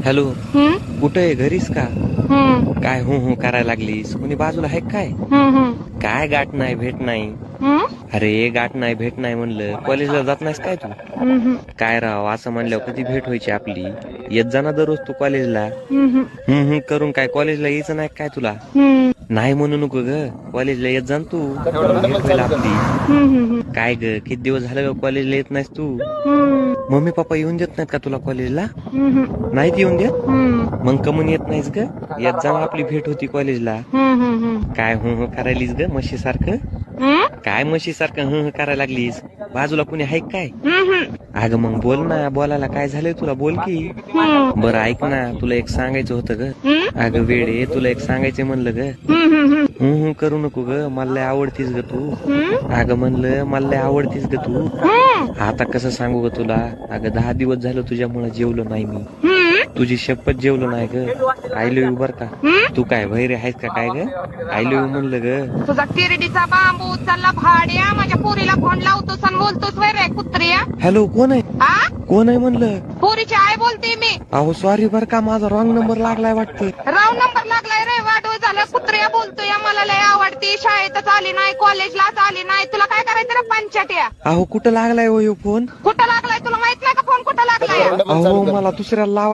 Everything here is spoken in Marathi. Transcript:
हॅलो, हम्म कुठे आहे? घरीस का? हम्म काय हो करायला लागलीस? कोणी बाजूला आहे काय? हम्म काय गाठ नाही भेट नाही? हम्म अरे गाठ नाही भेट नाही म्हणलं, कॉलेजला जात नाहीस काय तू? हम्म काय राव, असं म्हणल्यावर कधी भेट व्हायची आपली? येत जा ना दररोज तू कॉलेजला. हम्म करून काय कॉलेजला यायचं नाही काय तुला? हम्म नाही म्हणू नको ग, कॉलेजला येत जा ना तू, भेट होईल आपली. हम्म काय ग, किती दिवस झालं ग कॉलेजला येत नाहीस तू? हम्म मम्मी पप्पा येऊन देत नाहीत का तुला कॉलेजला? हम्म नाहीत येऊन देत? हम्म मग कमून येत नाहीस ग? येत जा ना, आपली भेट होती कॉलेजला. काय करायलीस ग म्हशी सारखं? काय म्हशी सारखं करायला लागलीस? बाजूला कुणी आहे काय? अगं मग बोल ना, बोलायला काय झालंय तुला? बोल की. बरं ऐक ना, तुला एक सांगायचं होतं ग. अगं वेडे, तुला एक सांगायचं म्हणलं ग. करू नको ग, मला लय आवडतीस ग तू. अगं म्हणलं मला लय आवडतीस ग तू. आता कसं सांगू ग तुला? अगं 10 दिवस झालं तुझ्यामुळे जेवलो नाही मी. तुझी शपथ जेवलो नाही ग. आय लव्ह यू बर का. तू काय वैरे आहेस का काय ग? आय लव्ह यू म्हणलं ग. तुझा किरडीचा बांबू उचलला भाड्या, माझ्या पोरीला फोन लावतोस आणि बोलतोस वय रे कुत्र्या. हॅलो, कोण आहे? आ कोण आहे म्हणलं? पोरीची आई बोलते मी. अहो सॉरी बर का, माझा रॉंग नंबर लागलाय वाटतं. राव नंबर लागलाय रे, वाढव झालं. कुत्र्या बोलतोय, मला लय आवडती. शाळेतच आली नाही, कॉलेजलाच आली नाही. तुला काय करायचं रे पंचाट्या? अहो कुठं लागलाय हो ह्यो फोन? कुठं लागलाय तुला माहित नाही का? फोन कुठं लागलाय? अहो मला दुसऱ्याला लाव